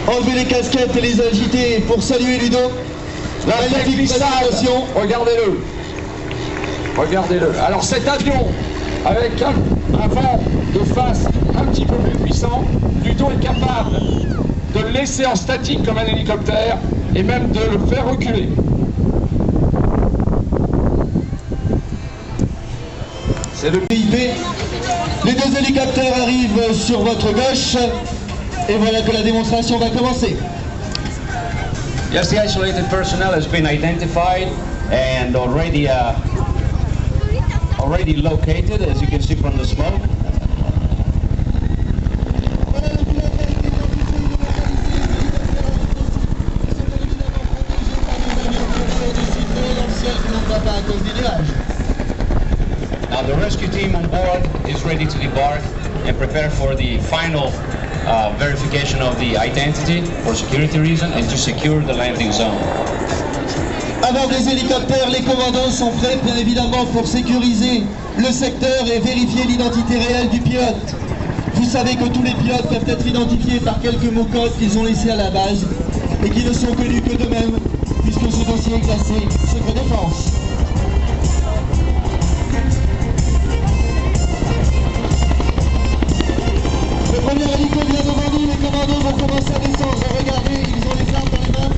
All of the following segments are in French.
enlever les casquettes et les agiter pour saluer Ludo. La magnifique présentation, regardez-le. Regardez-le. Alors cet avion, avec un vent de face un petit peu plus puissant, Ludo est capable de le laisser en statique comme un hélicoptère et même de le faire reculer. C'est le PIP. Les deux hélicoptères arrivent sur votre gauche et voilà que la démonstration va commencer. Yes, the isolated personnel has been identified and already located, as you can see from the smoke. Now the rescue team on board is ready to debark and prepare for the final verification of the identity for security reasons and to secure the landing zone. Avant les hélicoptères, les commandants sont prêts bien évidemment pour sécuriser le secteur et vérifier l'identité réelle du pilote. Vous savez que tous les pilotes peuvent être identifiés par quelques mots-codes qu'ils ont laissés à la base et qui ne sont connus que d'eux-mêmes puisque ce dossier est classé secret défense. Le premier hélico vient devant nous, les commandos vont commencer à descendre. Regardez, ils ont les armes dans les mains.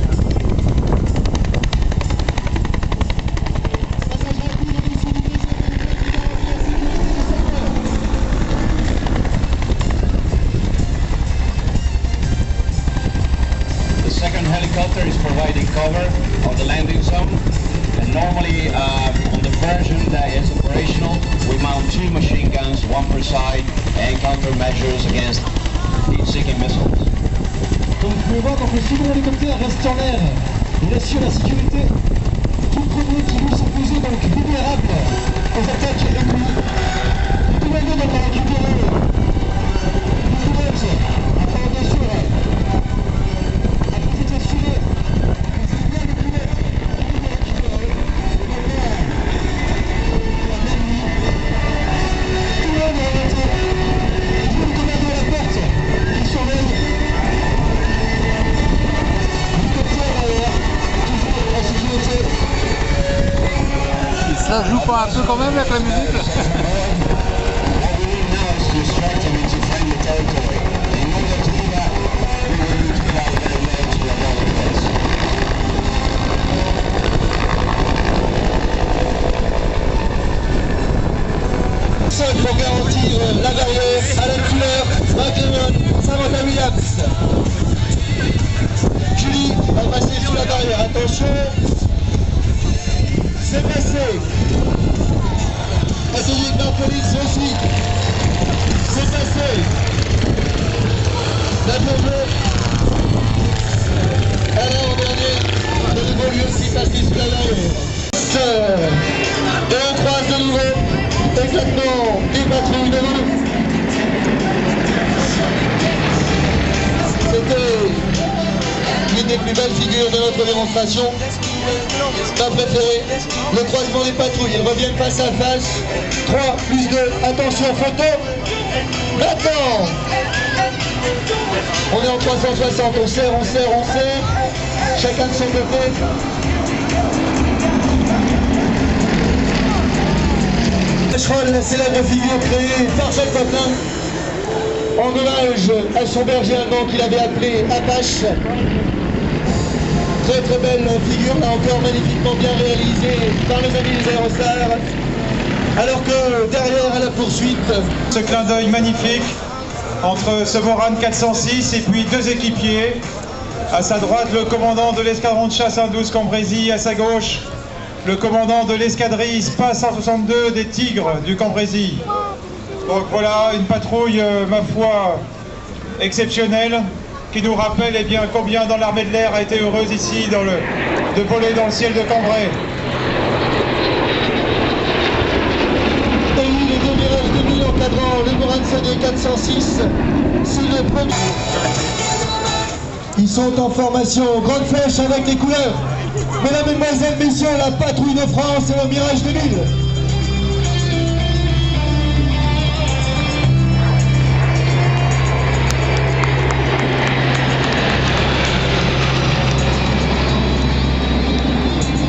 The second helicopter is providing cover of the landing zone, and normally on the version that is operational, we mount 2 machine guns, 1 per side, and countermeasures against heat-seeking missiles. Comme vous pouvez voir, donc le second hélicoptère reste en l'air. Il assure la sécurité. Tout premier qui veut s'opposer donc vulnérable aux attaques ennemies. Tout le monde va récupérer le pilote afin bien sûr à vous assurer que c'est bien le pilote qui va récupérer l'ennemi. Tout le monde est arrêté. Tout le commando à la porte qui surveille. Ça joue pas un peu quand même avec la musique? Seul pour garantir la barrière à la couleur McLaren Samantha Williams. Julie va passer sous la barrière, attention. C'est passé. Atelier de la police aussi. C'est passé. La bleu. Alors en dernier, de nouveau lui aussi passé sous la barrière. Et on croise de nouveau éclatement des patrouilles devant nous. C'était l'une des plus belles figures de notre démonstration. Ma préférée, le croisement des patrouilles. Ils reviennent face à face. 3 plus 2, attention, photo. Maintenant, on est en 360, on serre. Chacun de son côté. Schroll, la célèbre figure créée par Jacques Potin en hommage à son berger allemand qu'il avait appelé Apache. Très très belle figure, là encore magnifiquement bien réalisée par les amis des Aérostars. Alors que derrière à la poursuite, ce clin d'œil magnifique entre ce Morane 406 et puis 2 équipiers. À sa droite, le commandant de l'escadron de chasse 112 Cambrésis, à sa gauche, le commandant de l'escadrille SPA 162 des Tigres du Cambrésis. Donc voilà, une patrouille, ma foi, exceptionnelle, qui nous rappelle eh bien, combien dans l'armée de l'air a été heureuse ici de voler dans le ciel de Cambrai. et oui, les 2 virages de 1000 encadrant le Morane Saguet 406, c'est le premier. Ils sont en formation grande flèche avec les couleurs. Mesdames, Mesdemoiselles, Messieurs, la patrouille de France et le Mirage 2000.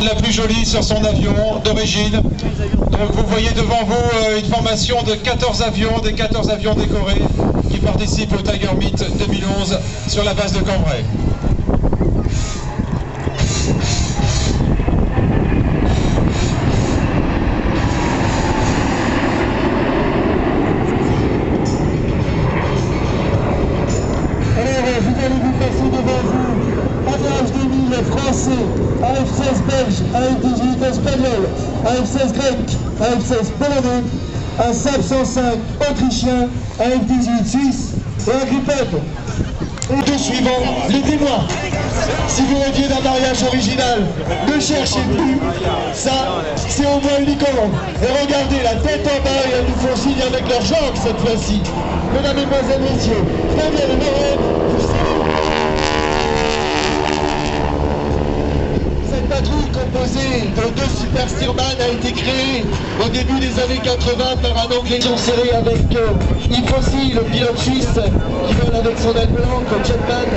la plus jolie sur son avion d'origine. Donc vous voyez devant vous une formation de 14 avions, des 14 avions décorés qui participent au Tiger Meet 2011 sur la base de Cambrai. Vous allez vous passer devant vous AF2000 français, AF16 belge, AF18 espagnol, AF16 grec, AF16 polonais, un Saab 105 autrichien, AF18 suisse et un Gripen. Et tout suivant, les témoins. Si vous rêviez d'un mariage original, ne cherchez plus. Ça, c'est au moins une icône. Et regardez, la tête en bas, et elles nous font signe avec leurs jambes cette fois-ci. Mesdames, Mesdemoiselles, Messieurs, Fabienne et Maureen, vous savez. Cette patrouille composée de 2 Super Stearman a été créée au début des années 80 par un Anglais serré avec Yves Rossi, le pilote suisse, qui vole avec son aile blanche au Jetman.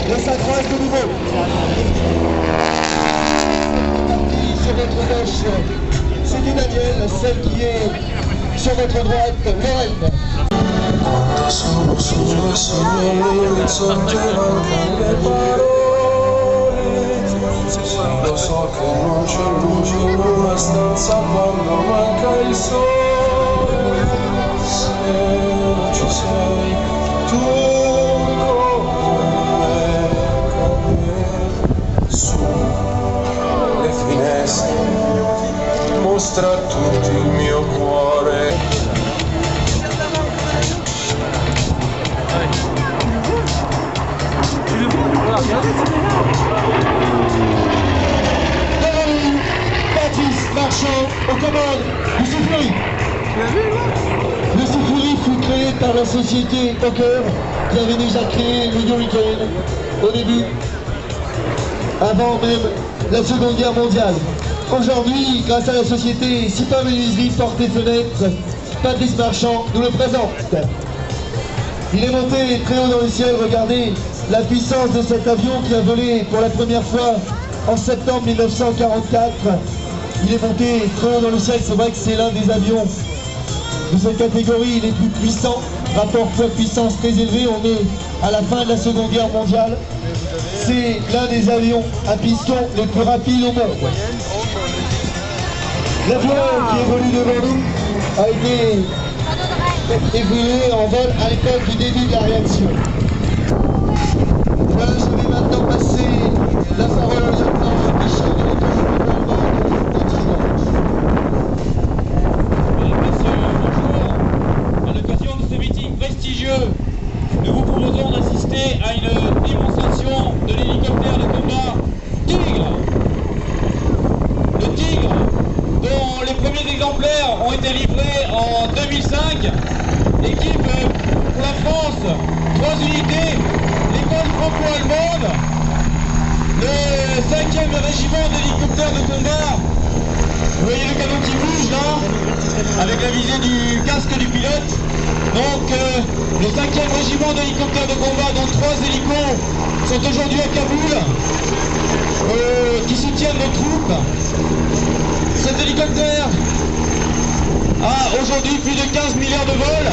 Et ça croise de nouveau. Sur votre gauche, c'est Daniel, celle qui est sur votre droite, Lorraine. Sono solo sogni, sotterrano le parole. Lo so che non c'è luce in una stanza quando manca il sole. Se non ci sei tu con me, su le finestre mostra a tutti il mio cuore. Patrice Marchand aux commandes du Soufflerie. Le Soufflerie fut créé par la société Hawker qui avait déjà créé le Hurricane au début, avant même la Seconde Guerre mondiale. Aujourd'hui, grâce à la société Sipin Menuiserie Portes et Fenêtres, Patrice Marchand nous le présente. Il est monté très haut dans le ciel, regardez la puissance de cet avion qui a volé pour la première fois en septembre 1944. Il est monté très haut dans le ciel, c'est vrai que c'est l'un des avions de cette catégorie les plus puissants, rapport poids-puissance très élevé, on est à la fin de la Seconde Guerre mondiale. C'est l'un des avions à piston les plus rapides au monde. L'avion qui évolue devant nous a été évolué en vol à l'époque du début de la réaction. Voilà, je vais maintenant passer la parole au lieutenant Michel de À l'occasion de ce meeting prestigieux, nous vous proposons d'assister à une démonstration de l'hélicoptère de combat Tigre. Le Tigre, dont les premiers exemplaires ont été livrés en 2005, équipe pour la France 3 unités, l'école franco-allemande, le 5e régiment d'hélicoptères de combat. Vous voyez le canon qui bouge là, avec la visée du casque du pilote. Donc le 5e régiment d'hélicoptères de combat, dont 3 hélicos sont aujourd'hui à Kaboul, qui soutiennent nos troupes. Cet hélicoptère a aujourd'hui plus de 15 milliards de vols.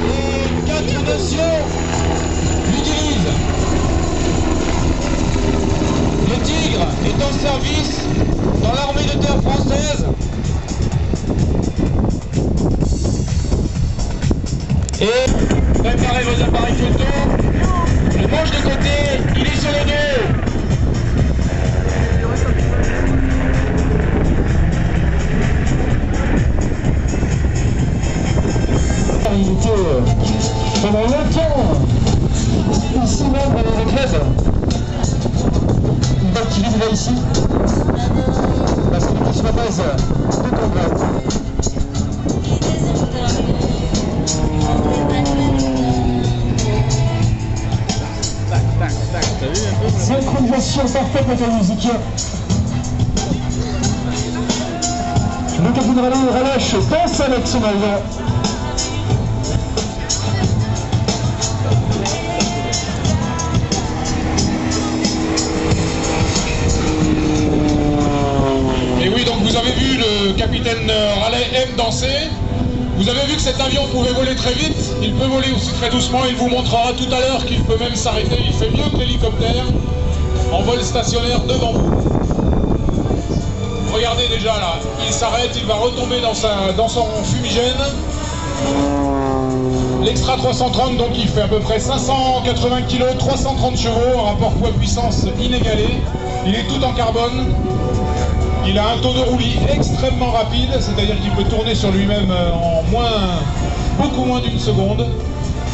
Et 4 nations l'utilisent. Le Tigre est en service dans l'armée de terre française. Et préparez vos appareils photo. Le manche de côté, il est sur le dos. Il était pendant longtemps ici membre de club. Donc il vivrait ici parce qu'il était sur la base de Cambrai. Synchronisation parfaite avec la musique. Le capitaine Rallye relâche, danse avec son avion. vous avez vu le capitaine Raleigh aime danser. Vous avez vu que cet avion pouvait voler très vite. Il peut voler aussi très doucement. Il vous montrera tout à l'heure qu'il peut même s'arrêter. Il fait mieux que l'hélicoptère en vol stationnaire devant vous. Regardez déjà là, il s'arrête, il va retomber dans son fumigène. L'Extra 330, donc il fait à peu près 580 kg, 330 chevaux, un rapport poids-puissance inégalé. Il est tout en carbone. Il a un taux de roulis extrêmement rapide, c'est-à-dire qu'il peut tourner sur lui-même en beaucoup moins d'une seconde.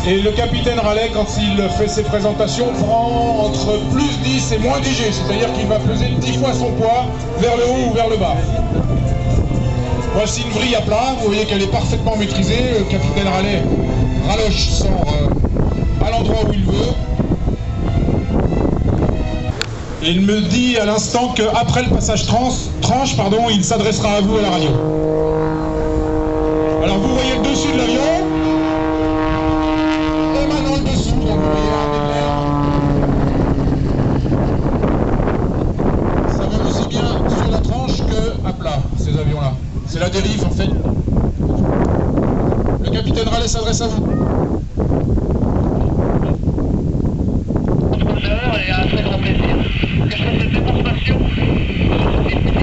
Et le capitaine Raleigh, quand il fait ses présentations, prend entre plus 10 et moins 10 G, c'est-à-dire qu'il va peser 10 fois son poids vers le haut ou vers le bas. Voici une vrille à plat, vous voyez qu'elle est parfaitement maîtrisée. Le capitaine Raleigh raloche sort à l'endroit où il veut. Il me dit à l'instant qu'après le passage tranche, il s'adressera à vous à la radio. Alors vous voyez le dessus de l'avion. Et maintenant le dessous, donc vous voyez avec l'air. Ça va aussi bien sur la tranche qu'à plat, ces avions-là. C'est la dérive en fait. Le capitaine Raleigh s'adresse à vous. Et à un très grand plaisir que je fasse cette démonstration sur ce type de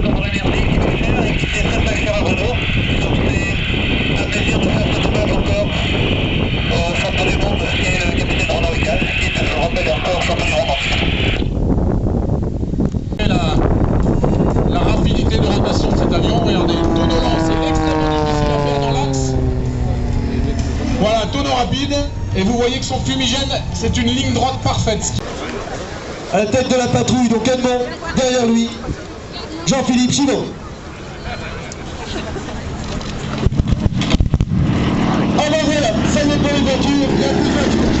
Cobra Énergie qui m'est cher et qui est très très cher à Renault. Donc c'est un plaisir de faire cet hommage encore au champion du monde qui est le capitaine Renaud Vical, qui est, je le rappelle, encore champion du monde. La rapidité de rotation de cet avion, regardez, le tonneau lent, c'est extrêmement difficile à faire dans l'axe. Voilà, tonneau rapide, et vous voyez que son fumigène, c'est une ligne droite parfaite. À la tête de la patrouille, donc Edmond, derrière lui, Jean-Philippe Chilon. Ah ben voilà, ça y est pour les voitures, il n'y a plus de voitures.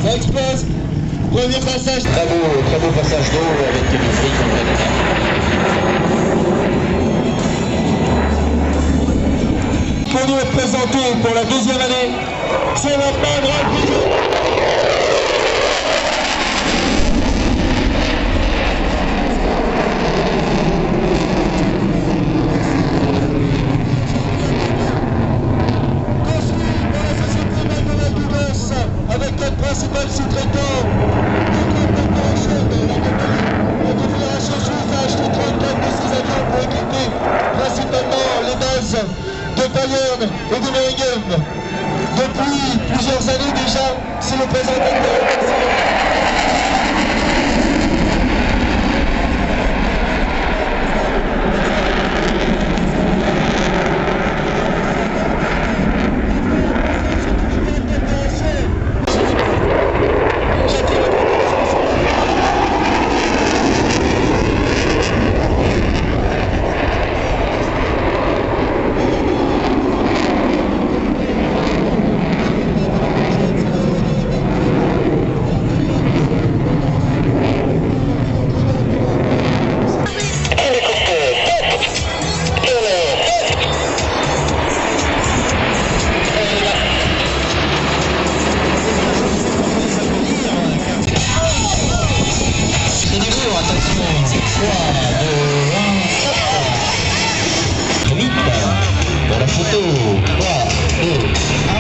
Ça explose. Premier passage. Très beau passage d'eau avec du fric en plein état. Pour nous représenter pour la deuxième année, c'est la main droite du jeu. Avec notre principal sous-traitant, la Confédération Suisse a acheté 34 de ces avions pour équiper principalement les bases de Bayern et de Meiringen. Depuis plusieurs années déjà, c'est le présentateur. Vite, pour la photo, 3, 2,